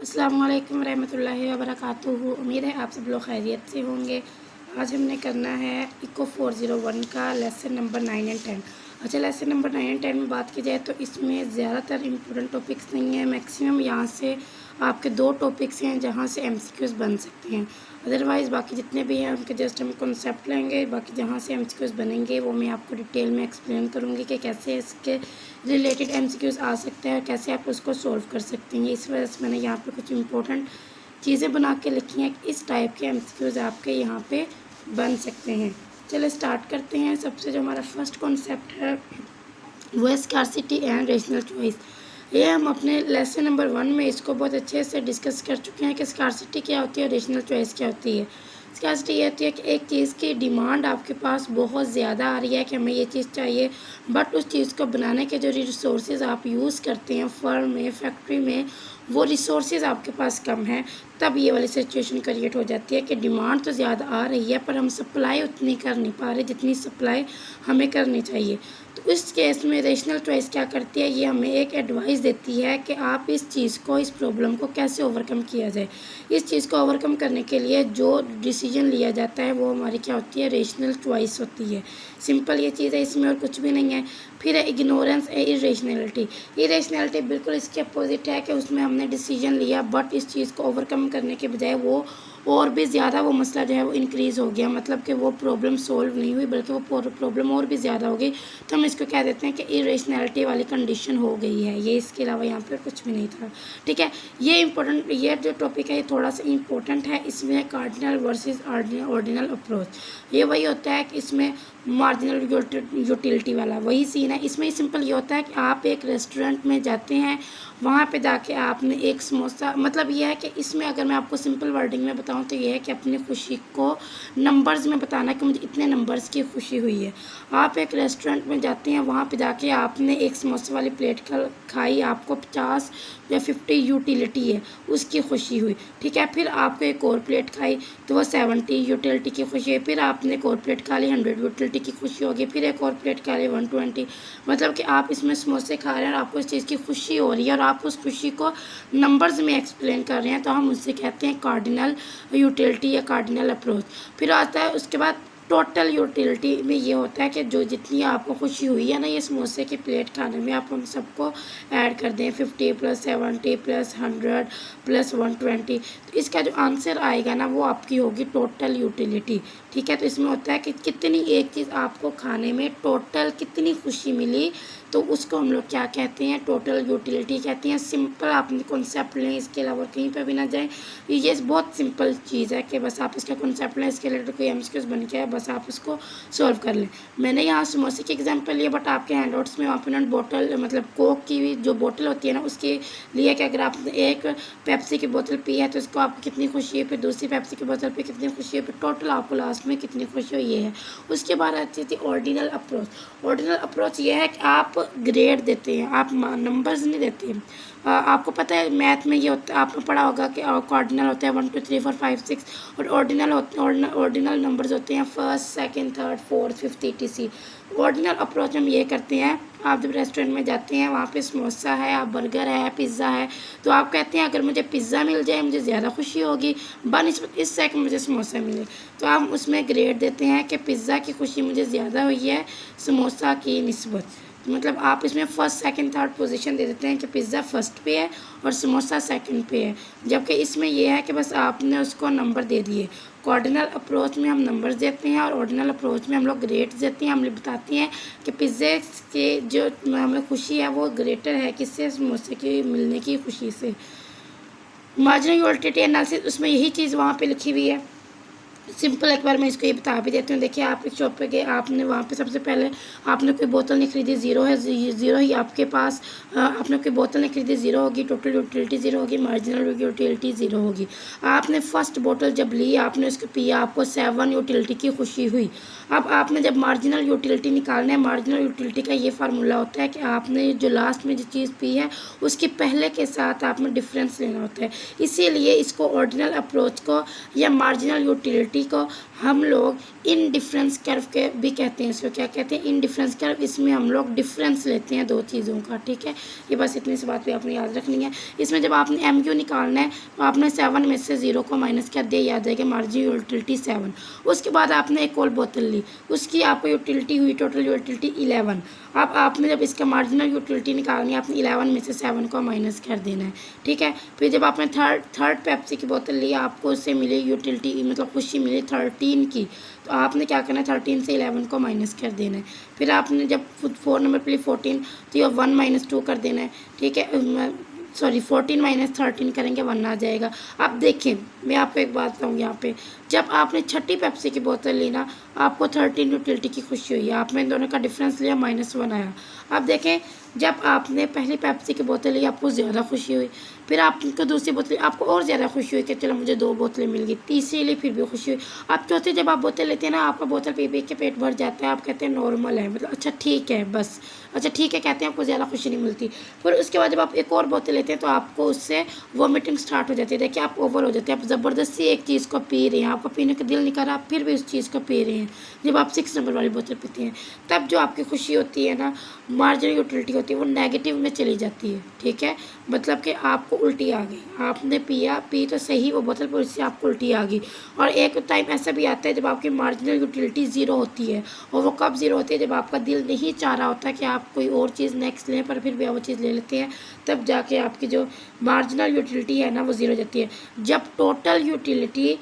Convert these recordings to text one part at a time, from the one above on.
अस्सलामु अलैकुम रहमतुल्लाहि व बरकातुहू। उम्मीद है आप सब लोग खैरियत से होंगे। आज हमने करना है इको 401 का लेसन नंबर 9 एंड 10। अच्छा, लेसन नंबर 9 एंड 10 में बात की जाए तो इसमें ज़्यादातर इम्पोर्टेंट टॉपिक्स नहीं हैं। मैक्सिमम यहाँ से आपके 2 टॉपिक्स हैं जहाँ से एमसीक्यूज़ बन सकते हैं। अदरवाइज़ बाकी जितने भी हैं उनके जस्ट हम कॉन्सेप्ट लेंगे। बाकी जहाँ से एमसीक्यूज़ बनेंगे वो मैं आपको डिटेल में एक्सप्लेन करूँगी कि कैसे इसके रिलेटेड एमसीक्यूज़ आ सकते हैं, कैसे आप उसको सॉल्व कर सकते हैं। इस वजह से मैंने यहाँ पे कुछ इंपॉर्टेंट चीज़ें बना के लिखी हैं कि इस टाइप के एमसीक्यूज़ आपके यहाँ पे बन सकते हैं। चलिए स्टार्ट करते हैं। सबसे जो हमारा फर्स्ट कॉन्सेप्ट है वो है स्कार्सिटी एंड रेशनल चॉइस। ये हम अपने लेसन नंबर 1 में इसको बहुत अच्छे से डिस्कस कर चुके हैं कि स्कार्सिटी क्या होती है और रेशनल चॉइस क्या होती है। स्कार्सिटी ये होती है कि एक चीज़ की डिमांड आपके पास बहुत ज़्यादा आ रही है कि हमें ये चीज़ चाहिए, बट उस चीज़ को बनाने के जो रिसोर्सेज आप यूज़ करते हैं फर्म में, फैक्ट्री में, वो रिसोर्सेज आपके पास कम हैं। तब ये वाली सिचुएशन क्रिएट हो जाती है कि डिमांड तो ज़्यादा आ रही है पर हम सप्लाई उतनी कर नहीं पा रहे जितनी सप्लाई हमें करनी चाहिए। तो इस केस में रेशनल चॉइस क्या करती है, ये हमें एक एडवाइस देती है कि आप इस चीज़ को, इस प्रॉब्लम को कैसे ओवरकम किया जाए। इस चीज़ को ओवरकम करने के लिए जो डिसीजन लिया जाता है वो हमारी क्या होती है, रेशनल चॉइस होती है। सिंपल ये चीज़ है, इसमें और कुछ भी नहीं है। फिर है इग्नोरेंस है इरेशनैलिटी। इरेशनैलिटी बिल्कुल इसके अपोजिट है कि उसमें हमने डिसीजन लिया बट इस चीज़ को ओवरकम करने के बजाय वो और भी ज़्यादा वो मसला जो है वो इंक्रीज़ हो गया, मतलब कि वो प्रॉब्लम सॉल्व नहीं हुई बल्कि वो प्रॉब्लम और भी ज़्यादा हो गई। तो हम इसको कह देते हैं कि इरेशनैलिटी वाली कंडीशन हो गई है। ये इसके अलावा यहाँ पर कुछ भी नहीं था। ठीक है, ये इंपॉर्टेंट, ये जो टॉपिक है ये थोड़ा सा इंपॉर्टेंट है। इसमें कार्डिनल वर्सेस ऑर्डिनल अप्रोच, ये वही होता है कि इसमें मार्जिनल यूटिलिटी वाला वही सीन है। इसमें सिंपल ये होता है कि आप एक रेस्टोरेंट में जाते हैं, वहाँ पे जाके आपने एक समोसा, मतलब ये है कि इसमें अगर मैं आपको सिंपल वर्डिंग में बताऊँ तो ये है कि अपनी खुशी को नंबर्स में बताना कि मुझे इतने नंबर्स की खुशी हुई है। आप एक रेस्टोरेंट में जाते हैं, वहाँ पे जाके आपने एक समोसे वाली प्लेट खाई, आपको 50 या 50 यूटिलिटी है उसकी खुशी हुई। ठीक है, फिर आपको एक और प्लेट खाई तो वो 70 यूटिलिटी की खुशी है। फिर आपने एक और प्लेट खा ली, 100 यूटिलिटी की खुशी होगी। फिर एक और प्लेट खा ली, 120। मतलब कि आप इसमें समोसे खा रहे हैं और आपको इस चीज़ की खुशी हो रही है और आप उस खुशी को नंबर्स में एक्सप्लेन कर रहे हैं, तो हम उससे कहते हैं कार्डिनल यूटिलिटी या कार्डिनल अप्रोच। फिर आता है उसके बाद टोटल यूटिलिटी में ये होता है कि जो जितनी आपको खुशी हुई है ना ये समोसे की प्लेट खाने में, आप हम सबको ऐड कर दें, 50 + 70 + 100 + 120। तो इसका जो आंसर आएगा ना वो आपकी होगी टोटल यूटिलिटी। ठीक है, तो इसमें होता है कि कितनी एक चीज़ आपको खाने में टोटल कितनी खुशी मिली, तो उसको हम लोग क्या कहते हैं, टोटल यूटिलिटी कहते हैं। सिंपल आपने कॉन्सेप्ट लें, इसके अलावा कहीं पर भी ना जाएं। ये बहुत सिंपल चीज़ है कि बस आप इसका कॉन्सेप्ट लें, इसके रिलेटेड कोई एमसीक्यूज़ बन के है, बस आप इसको सॉल्व कर लें। मैंने यहाँ समोसे की एग्जांपल लिया बट आपके हैंडआउट्स में वहाँ पर बोतल, मतलब कोक की जो बोतल होती है ना उसके लिए कि अगर आपने एक पेप्सी की बोतल पी है तो इसको आपको कितनी खुशी है, फिर दूसरी पेप्सी की बोतल पर कितनी खुशी है, फिर टोटल आपको लास्ट में कितनी खुशी हो, ये है। उसके बाद आती थी ऑर्डिनल अप्रोच। ऑर्डिनल अप्रोच ये है कि आप ग्रेड देते हैं, आप नंबर्स नहीं देते हैं। आपको पता है मैथ में ये होता है, आपने पढ़ा होगा कि कार्डिनल होता है 1 2 3 4 5 6 और ऑर्डिनल नंबर्स होते हैं 1st 2nd 3rd 4th 5th etc। Ordinal approach हम ये करते हैं, आप जब रेस्टोरेंट में जाते हैं वहाँ पे समोसा है, आप बर्गर है, पिज़्ज़ा है, तो आप कहते हैं अगर मुझे पिज़्ज़ा मिल जाए मुझे ज़्यादा खुशी होगी बनिस्बत इससे कि मुझे समोसा मिले। तो आप उसमें ग्रेड देते हैं कि पिज़्ज़ा की खुशी मुझे ज़्यादा हुई है समोसा की निस्बत। मतलब आप इसमें 1st 2nd 3rd पोजीशन दे देते हैं कि पिज़्ज़ा फर्स्ट पे है और समोसा सेकंड पे है, जबकि इसमें यह है कि बस आपने उसको नंबर दे दिए। ऑर्डिनल अप्रोच में हम नंबर्स देते हैं और ऑर्डिनल अप्रोच में हम लोग ग्रेड्स देते हैं। हम लोग बताते हैं कि पिज़्ज़े के जो हमें खुशी है वो ग्रेटर है किससे, समोसे की मिलने की खुशी से। मार्जिनल यूटिलिटी एनालिसिस, उसमें यही चीज़ वहाँ पे लिखी हुई है। सिंपल एक बार मैं इसको ये बता भी देती हूँ। देखिए आप एक शॉप पे गए, आपने वहाँ पे सबसे पहले आपने कोई बोतल नहीं खरीदी, ज़ीरो है, ज़ीरो ही आपके पास, आपने कोई बोतल नहीं खरीदी, ज़ीरो होगी, टोटल यूटिलिटी ज़ीरो होगी, मार्जिनल यूटिलिटी ज़ीरो होगी। आपने फर्स्ट बोतल जब ली, आपने उसको पिया, आपको 7 यूटिलिटी की खुशी हुई। अब आपने जब मार्जिनल यूटिलिटी निकालना है, मार्जिनल यूटिलिटी का ये फार्मूला होता है कि आपने जो लास्ट में जो चीज़ पी है उसके पहले के साथ आपने डिफरेंस लेना होता है। इसीलिए इसको ऑर्डिनल अप्रोच को या मार्जिनल यूटिलिटी यूटिलिटी को हम लोग इन डिफरेंस कर्व के भी कहते हैं। इसको क्या कहते हैं? In difference curve. इसमें हम लोग डिफरेंस लेते हैं दो चीज़ों का, ठीक है। ये बस इतनी सी बात भी आपने याद रखनी है। इसमें जब आपने एम क्यू निकालना है तो आपने 7 में से 0 को माइनस कर दिया, याद जाएगा मार्जिन यूटिलिटी 7। उसके बाद आपने एक और बोतल ली, उसकी आपको यूटिलिटी हुई टोटल यूटिलिटी 11। अब आपने जब इसका मार्जिनल यूटिलिटी निकालनी है, आपने 11 में से 7 को माइनस कर देना है, ठीक है। फिर जब आपने थर्ड पेप्सी की बोतल ली, आपको उससे मिली यूटिलिटी, मतलब खुशी मिली 13 की, तो आपने क्या करना है, 13 से 11 को माइनस कर देना है। फिर आपने जब 4 नंबर पे ली 14, तो ये 1 - 2 कर देना है, ठीक है। सॉरी 14 - 13 करेंगे 1 आ जाएगा। अब देखें, मैं आपको एक बात बताऊँ यहाँ पे, जब आपने छठी पेप्सी की बोतल ली ना, आपको 13 यूटिलिटी की खुशी हुई है, आपने इन दोनों का डिफरेंस लिया, -1 आया। अब देखें, जब आपने पहली पेप्सी की बोतल ली, आपको ज़्यादा खुशी हुई। फिर आपको दूसरी बोतल, आपको और ज़्यादा खुशी हुई कि चलो मुझे 2 बोतलें मिल गई। तीसरी ली, फिर भी खुशी हुई। अब चौथी जब आप बोतल लेते हैं ना, आपका बोतल पी पी के पेट भर जाता है, आप कहते हैं नॉर्मल है, मतलब अच्छा ठीक है, बस अच्छा ठीक है कहते हैं, आपको ज़्यादा खुशी नहीं मिलती। फिर उसके बाद जब आप एक और बोतल लेते हैं तो आपको उससे वॉमिटिंग स्टार्ट हो जाती है। देखिए, आप ओवर हो जाते हैं, आप ज़बरदस्ती एक चीज़ को पी रहे हैं, आपको पीने का दिल नहीं कर रहा, आप फिर भी उस चीज़ को पी रहे हैं। जब आप 6 नंबर वाली बोतल पीते हैं, तब जो आपकी खुशी होती है ना, मार्जिनल यूटिलिटी होती है, वो नेगेटिव में चली जाती है, ठीक है। मतलब कि आपको उल्टी आ गई, आपने पी तो सही वो बोतल, पर उससे आपको उल्टी आ गई। और एक टाइम ऐसा भी आता है जब आपकी मार्जिनल यूटिलिटी 0 होती है, और वो कब 0 होती है, जब आपका दिल नहीं चाह रहा होता कि आप कोई और चीज़ नेक्स्ट लें, पर फिर भी आप वो चीज़ ले लेते हैं, तब जाके आपकी जो मार्जिनल यूटिलिटी है ना, वो 0 हो जाती है। जब टोटल यूटिलिटी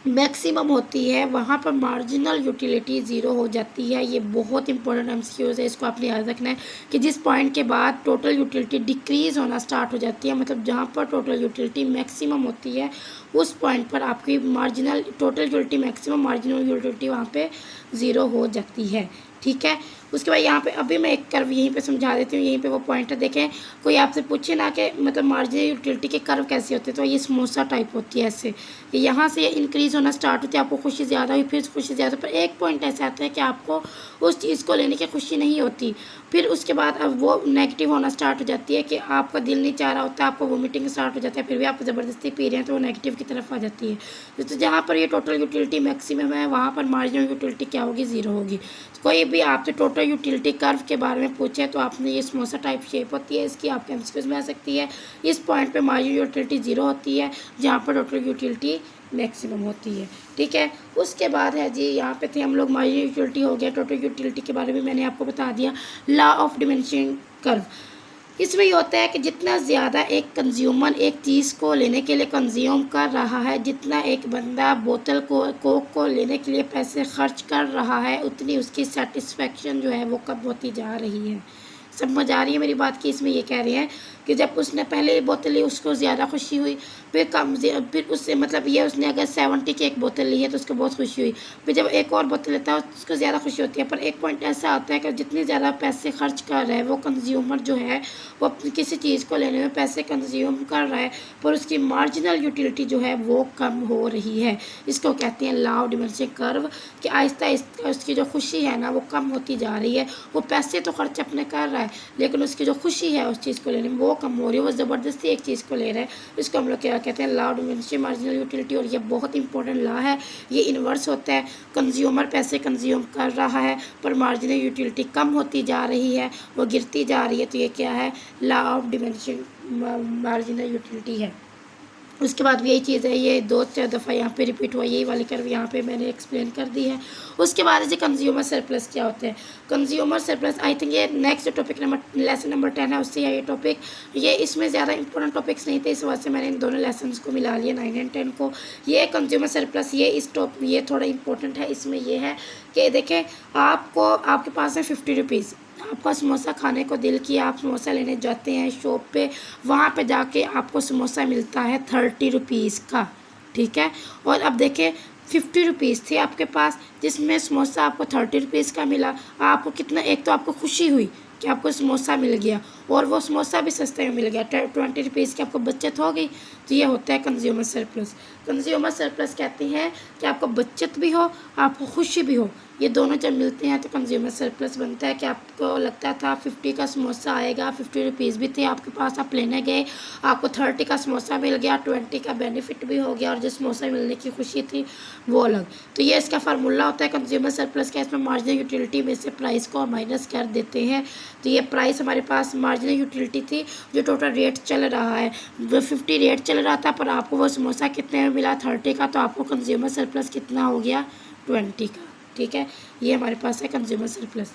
मैक्सिमम होती है, वहाँ पर मार्जिनल यूटिलिटी 0 हो जाती है। ये बहुत इंपॉर्टेंट एमसीक्यूज़ है, इसको आपने याद रखना है कि जिस पॉइंट के बाद टोटल यूटिलिटी डिक्रीज़ होना स्टार्ट हो जाती है, मतलब जहाँ पर टोटल यूटिलिटी मैक्सिमम होती है, उस पॉइंट पर आपकी marginal total utility maximum, marginal utility वहाँ पे 0 हो जाती है, ठीक है। उसके बाद यहाँ पे अभी मैं एक कर्व यहीं पे समझा देती हूँ, यहीं पे वो पॉइंट है। देखें, कोई आपसे पूछे ना कि मतलब मार्जिनल यूटिलिटी के कर्व कैसे होते हैं, तो ये समोसा टाइप होती है ऐसे। यहाँ से ये इंक्रीज़ होना स्टार्ट होती है, आपको खुशी ज़्यादा हुई, फिर खुशी ज़्यादा, पर एक पॉइंट ऐसा आता है कि आपको उस चीज़ को लेने की खुशी नहीं होती। फिर उसके बाद अब वो नेगेटिव होना स्टार्ट हो जाती है कि आपका दिल नहीं चाह रहा होता, आपको वोमिटिंग स्टार्ट हो जाता है, फिर भी आप ज़बरदस्ती पी रहे हैं, तो वो नेगेटिव की तरफ आ जाती है। तो जहाँ पर ये टोटल यूटिलिटी मैक्सिमम है, वहाँ पर मार्जिनल यूटिलिटी क्या होगी, 0 होगी। कोई भी आपसे टोटल यूटिलिटी कर्व के बारे में पूछे तो आपने ये समोसा टाइप शेप होती है, इसकी आपके एमसीक्यूज़ में आ सकती है। इस पॉइंट पे मार्जिनल यूटिलिटी 0 होती है, जहाँ पर टोटल यूटिलिटी मैक्सिमम होती है, ठीक है। उसके बाद है जी, यहाँ पे थे हम लोग, मार्जिनल यूटिलिटी हो गया, टोटल यूटिलिटी के बारे में मैंने आपको बता दिया। लॉ ऑफ डिमिनिशिंग कर्व, इसमें ये होता है कि जितना ज़्यादा एक कंज्यूमर एक चीज़ को लेने के लिए कंज्यूम कर रहा है, जितना एक बंदा बोतल को कोक को लेने के लिए पैसे खर्च कर रहा है, उतनी उसकी सेटिस्फेक्शन जो है वो कम होती जा रही है। समझ आ रही है मेरी बात की? इसमें ये कह रहे हैं कि जब उसने पहले बोतल ली उसको ज़्यादा खुशी हुई, फिर उससे मतलब ये उसने अगर 70 की एक बोतल ली है तो उसको बहुत खुशी हुई, फिर जब एक और बोतल लेता है उसको ज़्यादा खुशी होती है। पर एक पॉइंट ऐसा आता है कि जितने ज़्यादा पैसे खर्च कर रहा है वो कंज्यूमर जो है, वो किसी चीज़ को लेने में पैसे कंज्यूम कर रहा है, पर उसकी मार्जिनल यूटिलिटी जो है वो कम हो रही है। इसको कहते हैं लॉ ऑफ डिमिनिशिंग कर्व, कि आहिस्ता आहिस्ता उसकी जो खुशी है ना वो कम होती जा रही है। वो पैसे तो खर्च अपने कर रहा है, लेकिन उसकी जो खुशी है उस चीज़ को लेने में वो कम हो रही है, वो ज़बरदस्ती एक चीज़ को ले रहा है। इसको हम लोग क्या कहते हैं, law of diminishing marginal utility. और ये बहुत इंपॉर्टेंट लॉ है, ये इन्वर्स होता है। कंज्यूमर पैसे कंज्यूम कर रहा है पर मार्जिनल यूटिलिटी कम होती जा रही है, वो गिरती जा रही है, तो ये क्या है, law of diminishing marginal utility है। उसके बाद भी यही चीज़ है, ये 2-4 दफ़ा यहाँ पे रिपीट हुआ, यही वाली कर्व यहाँ पे मैंने एक्सप्लेन कर दी है। उसके बाद जी कंज्यूमर सरप्लस क्या होता है। कंज्यूमर सरप्लस आई थिंक ये नेक्स्ट टॉपिक लेसन नंबर 10 है, उससे ये टॉपिक, ये इसमें ज़्यादा इंपॉर्टेंट टॉपिक्स नहीं थे, इस वजह से मैंने इन दोनों लेसन को मिला लिया 9 और 10 को। ये कंज्यूमर सरप्लस, ये थोड़ा इंपॉर्टेंट है। इसमें ये है कि देखें, आपके पास है 50 रुपीज़, आपका समोसा खाने को दिल किया, आप समोसा लेने जाते हैं शॉप पे, वहाँ पे जाके आपको समोसा मिलता है 30 रुपीज़ का, ठीक है। और अब देखें 50 रुपीज़ थे आपके पास, जिसमें समोसा आपको 30 रुपीज़ का मिला। आपको कितना, एक तो आपको खुशी हुई कि आपको समोसा मिल गया, और वो समोसा भी सस्ते में मिल गया, 20 रुपीज़ की आपको बचत हो गई। तो ये होता है कंज्यूमर सरप्लस। कंज्यूमर सरप्लस कहते हैं कि आपको बचत भी हो, आपको खुशी भी हो, ये दोनों जब मिलते हैं तो कंज्यूमर सरप्लस बनता है। कि आपको लगता था 50 का समोसा आएगा, 50 रुपीज़ भी थे आपके पास, आप लेने गए, आपको 30 का समोसा मिल गया, 20 का बेनिफिट भी हो गया, और जो समोसा मिलने की खुशी थी वो अलग। तो ये इसका फार्मूला होता है कंज्यूमर सरप्लस का। इसमें मार्जिनल यूटिलिटी में से प्राइस को माइनस कर देते हैं। तो ये प्राइस हमारे पास मार्जिनल यूटिलिटी थी, जो टोटल रेट चल रहा है वो 50 रेट चल रहा था, पर आपको वो समोसा कितने में मिला, 30 का, तो आपको कंज्यूमर सरप्लस कितना हो गया, 20 का। ठीक है, ये हमारे पास है कंज्यूमर सरप्लस।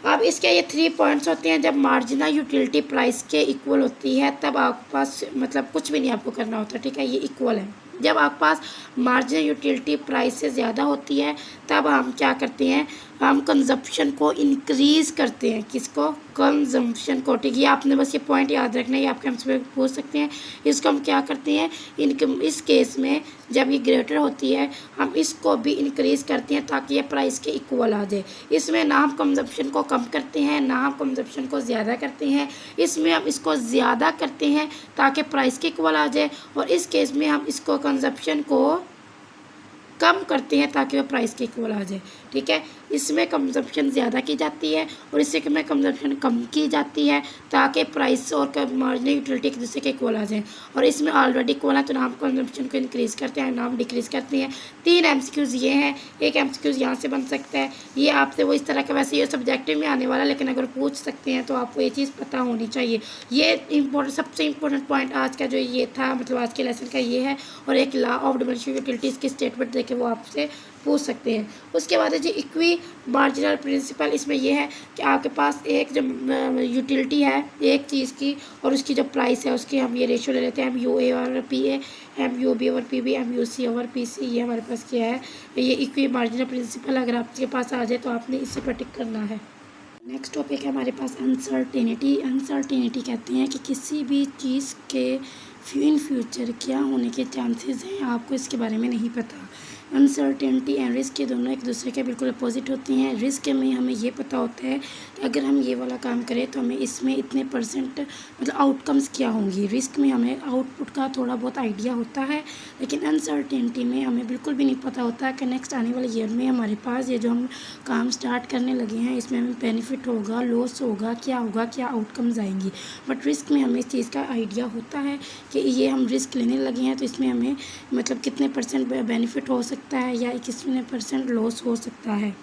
अब इसके ये 3 पॉइंट्स होते हैं। जब मार्जिनल यूटिलिटी प्राइस के इक्वल होती है तब आपके पास मतलब कुछ भी नहीं आपको करना होता। ठीक है, ये इक्वल है। जब आपके पास मार्जिनल यूटिलिटी प्राइस से ज़्यादा होती है तब हम क्या करते हैं, हम कंजप्शन को इंक्रीज़ करते हैं। किसको, कंजम्पशन को। ठीक है, आपने बस ये पॉइंट याद रखना है, आपके हमसे पूछ सकते हैं। इसको हम क्या करते हैं, इनकम इस केस में जब ये ग्रेटर होती है हम इसको भी इंक्रीज़ करते हैं ताकि ये प्राइस के इक्वल आ जाए। इसमें ना हम कंजप्शन को कम करते हैं ना हम कंजप्शन को ज़्यादा करते हैं, इसमें हम इसको ज़्यादा करते हैं ताकि प्राइस के इक्वल आ जाए, और इस केस में हम इसको कंजप्शन को कम करते हैं ताकि वह प्राइस के इक्वल आ जाए। ठीक है, इसमें कंजप्शन ज़्यादा की जाती है और इससे में कंजप्शन कम की जाती है ताकि प्राइस और मार्जिनल यूटिलिटी एक दूसरे के इक्वल आ जाए। और इसमें ऑलरेडी इक्वल है तो ना हम कंजप्शन को इंक्रीज़ करते हैं ना हम डिक्रीज़ करते हैं। 3 MCQs ये हैं, एक MCQs यहाँ से बन सकता है। ये आपसे वो इस तरह का, वैसे ये सब्जेक्टिव में आने वाला, लेकिन अगर पूछ सकते हैं तो आपको ये चीज़ पता होनी चाहिए। ये इम्पोर्टेंट, सबसे इम्पोर्टेंट पॉइंट आज का जो ये था, मतलब आज के लेसन का ये है। और एक लॉ ऑफ डिमिनिशिंग यूटिलिटीज़ की स्टेटमेंट देके वो आपसे पूछ सकते हैं। उसके बाद है जी इक्वी मार्जिनल प्रिंसिपल। इसमें यह है कि आपके पास एक जो यूटिलिटी है एक चीज़ की और उसकी जो प्राइस है उसकी हम ये रेशो ले लेते हैं, MUA और PA, MUB और PB, MUC और PC। ये हमारे पास क्या है, ये इक्वी मार्जिनल प्रिंसिपल। अगर आपके पास आ जाए तो आपने इससे प्रेडिक्ट करना है। नेक्स्ट टॉपिक है हमारे पास अनसर्टेनिटी। अनसर्टेनिटी कहते हैं कि किसी भी चीज़ के इन फ्यूचर क्या होने के चांसेस हैं, आपको इसके बारे में नहीं पता। अनसर्टेनिटी एंड रिस्क ये दोनों एक दूसरे के बिल्कुल अपोजिट होती हैं। रिस्क में हमें ये पता होता है कि अगर हम ये वाला काम करें तो हमें इसमें इतने % मतलब आउटकम्स क्या होंगी। रिस्क में हमें आउटपुट का थोड़ा बहुत आइडिया होता है, लेकिन अनसर्टेनिटी में हमें बिल्कुल भी नहीं पता होता कि नेक्स्ट आने वाले ईयर में हमारे पास ये जो हम काम स्टार्ट करने लगे हैं इसमें हमें बेनिफिट होगा, लॉस होगा, क्या आउटकम्स आएंगी। बट रिस्क में हमें इस चीज़ का आइडिया होता है कि ये हम रिस्क लेने लगे हैं तो इसमें हमें मतलब कितने % बेनिफिट हो सकता है या कितने % लॉस हो सकता है।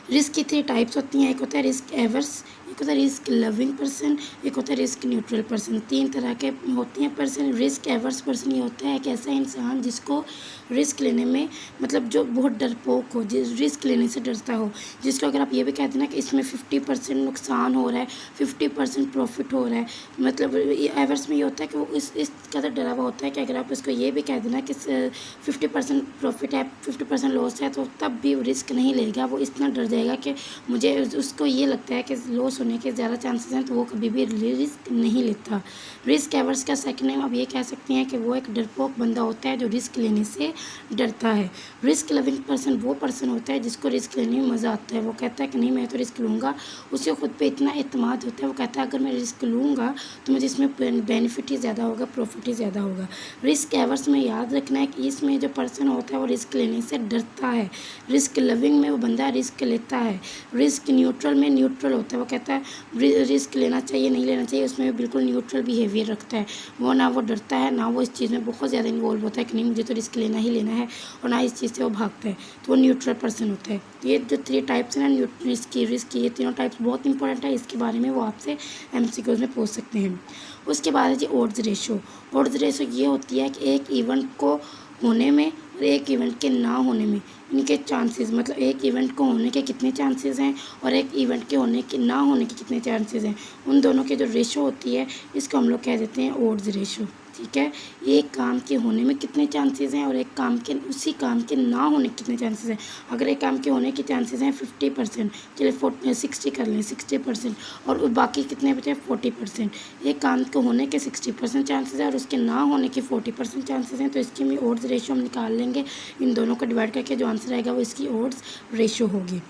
रिस्क की 3 टाइप्स होती हैं, एक होता है रिस्क एवर्स, एक होता है रिस्क लविंग पर्सन, एक होता है रिस्क न्यूट्रल पर्सन। 3 तरह के होती हैं पर्सन। रिस्क एवर्स पर्सन ये होता है एक ऐसा इंसान जिसको रिस्क लेने में मतलब जो बहुत डरपोक हो, जिस रिस्क लेने से डरता हो, जिसको अगर आप ये भी कहते हैं ना कि इसमें 50% नुकसान हो रहा है, 50% प्रॉफिट हो रहा है, मतलब एवर्स में ये होता है कि वो इस कदर डरा हुआ होता है कि अगर आप उसको ये भी कह देना कि 50% प्रॉफिट है 50% लॉस है तो तब भी रिस्क नहीं लेगा। वो इतना डर जाएगा कि मुझे उसको ये लगता है कि लॉस होने के ज़्यादा चांसेस हैं तो वो कभी भी रिस्क नहीं लेता। रिस्क एवर्स का सेकंड नेम आप ये कह सकते हैं कि वो एक डरपोक बंदा होता है जो रिस्क लेने से डरता है। रिस्क लविंग पर्सन वो पर्सन होता है जिसको रिस्क लेने में मज़ा आता है। वो कहता है कि नहीं मैं तो रिस्क लूँगा, उसे खुद पे इतना एतमाद होता है, वो कहता है अगर मैं रिस्क लूँगा तो मुझे इसमें बेनिफिट ही ज़्यादा होगा, प्रॉफिट ही ज़्यादा होगा। रिस्क एवर्स में याद रखना है कि इसमें जो पर्सन होता है वो रिस्क लेने से डरता है। रिस्क लविंग में वो बंदा रिस्क लेता है। रिस्क न्यूट्रल में न्यूट्रल होता है, वो कहता है रिस्क लेना चाहिए नहीं लेना चाहिए, उसमें बिल्कुल न्यूट्रल बिहेवियर रखता है। वो ना वो डरता है ना वो इस चीज़ में बहुत ज़्यादा इन्वॉल्व होता है कि नहीं मुझे तो रिस्क लेना ही लेना है, और ना इस चीज़ से वो भागता है, तो वो न्यूट्रल पर्सन होता है। ये जो 3 टाइप्स हैं ना रिस्क की, ये तीनों टाइप्स बहुत इंपॉर्टेंट है, इसके बारे में वो आपसे MCQs में पूछ सकते हैं। उसके बाद है जी ऑड्स रेशो। ऑड्स रेशो ये होती है कि एक इवेंट को होने में और एक इवेंट के ना होने में इनके चांसेस, मतलब एक इवेंट को होने के कितने चांसेस हैं और एक इवेंट के होने के ना होने के कितने चांसेस हैं, उन दोनों के जो रेशो होती है इसको हम लोग कह देते हैं ऑड्स रेशो। ठीक है, एक काम के होने में कितने चांसेस हैं और एक काम के उसी काम के ना होने के कितने चांसेस हैं। अगर एक काम के होने के चांसेस हैं 50%, चलिए 60 कर लें 60%, और बाकी कितने बचे 40%। एक काम के होने के 60% चांसेस हैं और उसके ना होने के 40% चांसेस हैं, तो इसकी भी ऑड्स रेशो हम निकाल लेंगे। इन दोनों को डिवाइड करके जो आंसर आएगा वो इसकी ऑड्स रेशो होगी।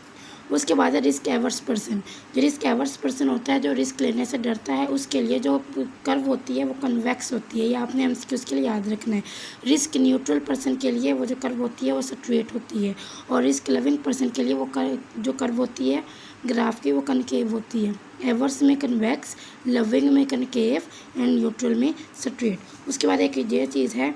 उसके बाद है रिस्क एवर्स पर्सन। जो रिस्क एवर्स पर्सन होता है, जो रिस्क लेने से डरता है, उसके लिए जो कर्व होती है वो कन्वेक्स होती है। ये आपने एमसीक्यूज़ के लिए याद रखना है। रिस्क न्यूट्रल पर्सन के लिए वो जो कर्व होती है वो स्ट्रेट होती है, और रिस्क लविंग पर्सन के लिए वो जो कर्व होती है ग्राफ की वो कनकेव होती है। एवर्स में कन्वेक्स, लविंग में कनकेव एंड न्यूट्रल में स्ट्रेट। उसके बाद एक ये चीज़ है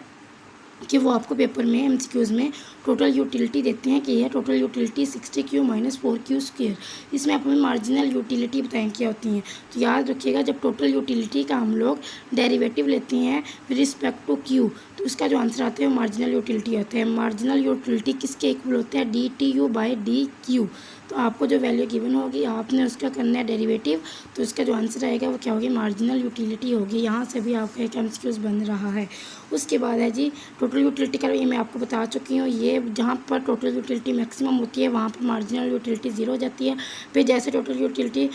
कि वो आपको पेपर में एमसीक्यूज़ में टोटल यूटिलिटी देते हैं कि यह total utility 60Q - 4Q square. इसमें आप हमें मार्जिनल यूटिलिटी बताएं क्या होती हैं। तो याद रखिएगा, जब टोटल यूटिलिटी का हम लोग डेरिवेटिव लेते हैं विद रिस्पेक्ट टू Q, तो उसका जो आंसर आता है वो मार्जिनल यूटिलिटी आता है। मार्जिनल यूटिलिटी किसके इक्वल होता है? DTU/DQ। तो आपको जो वैल्यू गिवन होगी आपने उसका करना है डेरिवेटिव, तो उसका जो आंसर आएगा वो क्या होगी? मार्जिनल यूटिलिटी होगी। यहाँ से भी आपका एक एमसीक्यूज़ बन रहा है। उसके बाद है जी टोटल यूटिलिटी का, ये मैं आपको बता चुकी हूँ। ये जहाँ पर टोटल यूटिलिटी मैक्सिमम होती है वहाँ पर मार्जिनल यूटिलिटी 0 हो जाती है। फिर जैसे टोटल यूटिलिटी,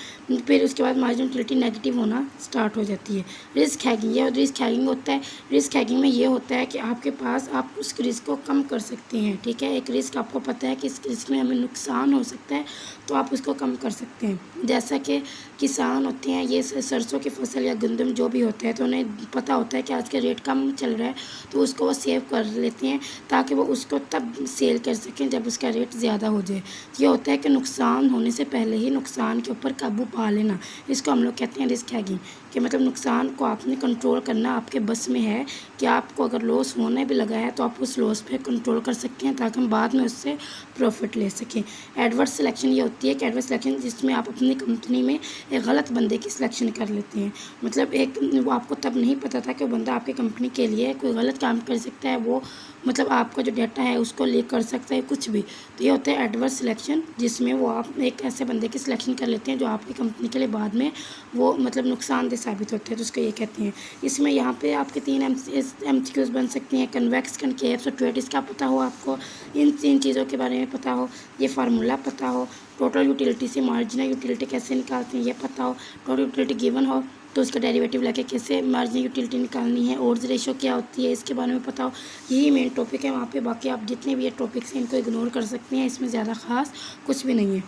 फिर उसके बाद मार्जिनल यूटिलिटी नेगेटिव होना स्टार्ट हो जाती है। रिस्क हैगिंग, ये रिस्क हैगिंग होता है। रिस्क हैगिंग में ये होता है कि आपके पास आप उस रिस्क को कम कर सकते हैं। ठीक है, एक रिस्क आपको पता है कि इस रिस्क में हमें नुकसान हो सकता है, तो आप उसको कम कर सकते हैं। जैसा कि किसान होते हैं, ये सरसों की फसल या गंदम जो भी होता है, तो उन्हें पता होता है कि आज का रेट कम चल रहा है, तो उसको वो सेव कर लेते हैं ताकि वो उसको तब सेल कर सकें जब उसका रेट ज़्यादा हो जाए। तो ये होता है कि नुकसान होने से पहले ही नुकसान के ऊपर काबू पा लेना। इसको हम लोग कहते हैं रिस्क हैगिंग, कि मतलब नुकसान को आपने कंट्रोल करना आपके बस में है, कि आपको अगर लॉस होने भी लगा है तो आप उस लॉस पे कंट्रोल कर सकते हैं ताकि हम बाद में उससे प्रॉफिट ले सकें। एडवर्स सिलेक्शन ये होती है कि एडवर्स सिलेक्शन जिसमें आप अपनी कंपनी में एक गलत बंदे की सिलेक्शन कर लेते हैं। मतलब एक वो आपको तब नहीं पता था कि वो बंदा आपकी कंपनी के लिए कोई गलत काम कर सकता है, वो मतलब आपका जो डाटा है उसको लीक कर सकता है, कुछ भी। तो ये होता है एडवर्स सिलेक्शन, जिसमें वो आप एक ऐसे बंदे की सिलेक्शन कर लेते हैं जो आपकी कंपनी के लिए बाद में वो मतलब नुकसानदेह साबित होते हैं, तो उसको ये कहते हैं। इसमें यहाँ पे आपके 3 एमसीक्यूज़ बन सकती हैं। कन्वेक्स, कनकेव, स्ट्रेट, इसका पता हो आपको, इन 3 चीज़ों के बारे में पता हो, ये फार्मूला पता हो, टोटल यूटिलिटी से मार्जिनल यूटिलिटी कैसे निकालते हैं ये पता हो, टोटल यूटिलिटी गिवन हो तो उसका डेरिवेटिव लेके कैसे मार्जिनल यूटिलिटी निकालनी है, ओड्स रेशो क्या होती है इसके बारे में पता हो। यही मेन टॉपिक है वहाँ पे। बाकी आप जितने भी ये टॉपिक्स हैं इनको इग्नोर कर सकते हैं, इसमें ज़्यादा खास कुछ भी नहीं है।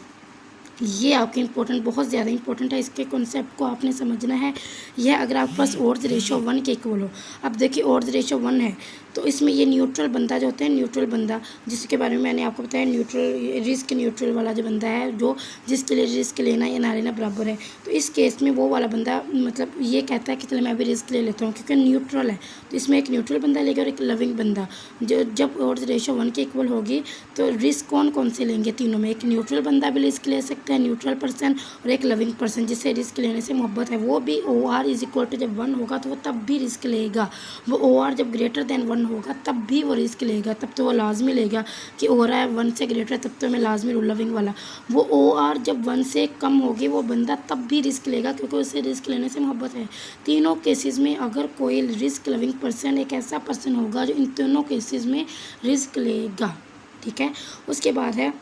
ये आपके इंपॉर्टेंट, बहुत ज़्यादा इंपॉर्टेंट है, इसके कॉन्सेप्ट को आपने समझना है। यह अगर आपके पास ओड्स रेशो 1 के इक्वल हो, अब देखिए ओड्स रेशो 1 है तो इसमें ये न्यूट्रल बंदा जो होता है, न्यूट्रल बंदा जिसके बारे में मैंने आपको बताया, न्यूट्रल रिस्क न्यूट्रल वाला जो बंदा है, जो जिसके लिए रिस्क लेना या ना लेना बराबर है, तो इस केस में वो वाला बंदा मतलब ये कहता है कि चलो मैं भी रिस्क ले लेता हूँ क्योंकि न्यूट्रल है। तो इसमें एक न्यूट्रल बंदा लेगा और एक लविंग बंदा। जो जब ओड्स रेशो 1 के इक्वल होगी तो रिस्क कौन कौन से लेंगे? तीनों में एक न्यूट्रल बंदा भी रिस्क ले सकता है, न्यूट्रल पर्सन, और एक लविंग पर्सन जिससे रिस्क लेने से मोहब्बत है, वो भी OR = जब 1 होगा तो वो तब भी रिस्क लेगा। वो OR जब ग्रेटर देन 1 होगा तब भी वो रिस्क लेगा, तब तो वो लाजमी लेगा कि हो रहा है 1 से ग्रेटर, तब तो मैं लाजमी लविंग वाला। वो OR जब 1 से कम होगी वो बंदा तब भी रिस्क लेगा क्योंकि उसे रिस्क लेने से मोहब्बत है। तीनों केसेस में अगर कोई रिस्क लविंग पर्सन एक ऐसा पर्सन होगा जो इन तीनों केसेस में रिस्क लेगा। ठीक है, उसके बाद है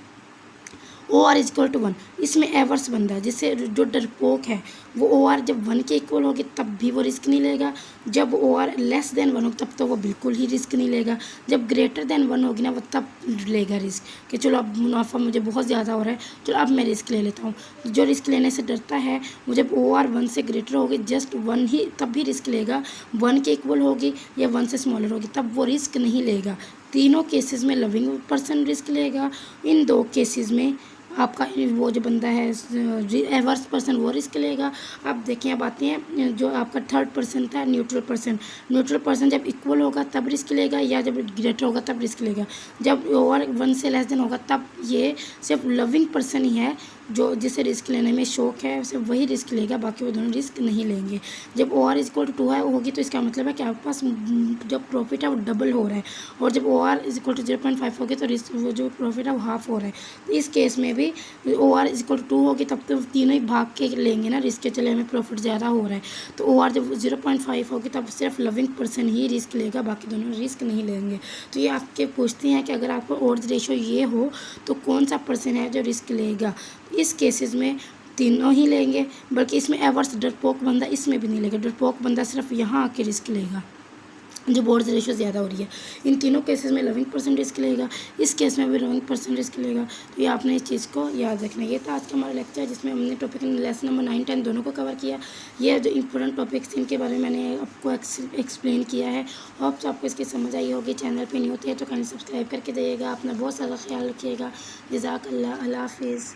OR = 1। इसमें एवर्स बंदा जिससे जो डरपोक है वो OR जब 1 के इक्वल होगी तब भी वो रिस्क नहीं लेगा, जब OR लेस देन 1 हो तब तो वो बिल्कुल ही रिस्क नहीं लेगा, जब ग्रेटर देन 1 होगी ना वो तब लेगा रिस्क कि चलो अब मुनाफा मुझे बहुत ज़्यादा हो रहा है, चलो अब मैं रिस्क ले लेता हूँ। जो रिस्क लेने से डरता है वो जब OR 1 से ग्रेटर होगी जस्ट 1 ही तब भी रिस्क लेगा, 1 के इक्वल होगी या 1 से स्मॉलर होगी तब वो रिस्क नहीं लेगा। तीनों केसेस में लविंग पर्सन रिस्क लेगा, इन 2 केसेस में आपका वो जो बंदा है एवर्स पर्सन वो रिस्क लेगा। अब देखिए अब आते हैं जो आपका थर्ड पर्सन था न्यूट्रल पर्सन। न्यूट्रल पर्सन जब इक्वल होगा तब रिस्क लेगा या जब ग्रेटर होगा तब रिस्क लेगा, जब OR 1 से लेस देन होगा तब ये सिर्फ लविंग पर्सन ही है जो जिसे रिस्क लेने में शौक है, सिर्फ वही रिस्क लेगा, बाकी वो दोनों रिस्क नहीं लेंगे। जब OR = 2 है होगी तो इसका मतलब है कि आपके पास जब प्रॉफिट है वो डबल हो रहा है, और जब OR = 0.5 होगी तो रिस्क वो जो प्रॉफिट है वो हाफ हो रहा है। तो इस केस में भी OR = 2 होगी तब तो तीनों ही भाग के लेंगे ना रिस्क के, चले हमें प्रॉफिट ज़्यादा हो रहा है। तो OR जब 0.5 होगी तब सिर्फ लविंग पर्सन ही रिस्क लेगा, बाकी दोनों रिस्क नहीं लेंगे। तो ये आपके पूछते हैं कि अगर आपको ओड्स रेशो ये हो तो कौन सा पर्सन है जो रिस्क लेगा? इस केसेस में तीनों ही लेंगे, बल्कि इसमें एवर्स डरपोक बंदा इसमें भी नहीं लेगा, डरपोक बंदा सिर्फ यहाँ आके रिस्क लेगा। जो बोर्ड रेशो ज़्यादा हो रही है। इन तीनों केसेस में 11% रिस्क लेगा, इस केस में भी 11% रिस्क लेगा। तो ये आपने इस चीज़ को याद रखना। ये था आज का हमारा लेक्चर, जिसमें हमने टॉपिक लेसन नंबर 9, 10 दोनों को कवर किया। ये जो इंपॉर्टेंट टॉपिक्स इनके बारे में मैंने आपको एक्सप्लेन किया है। होप्स आपको इसकी समझ आई होगी। चैनल पर न्यू थे तो काइंडली सब्सक्राइब करके जाइएगा। अपना बहुत सारा ख्याल रखिएगा। जज़ाकल्लाह, अल्लाह हाफिज़।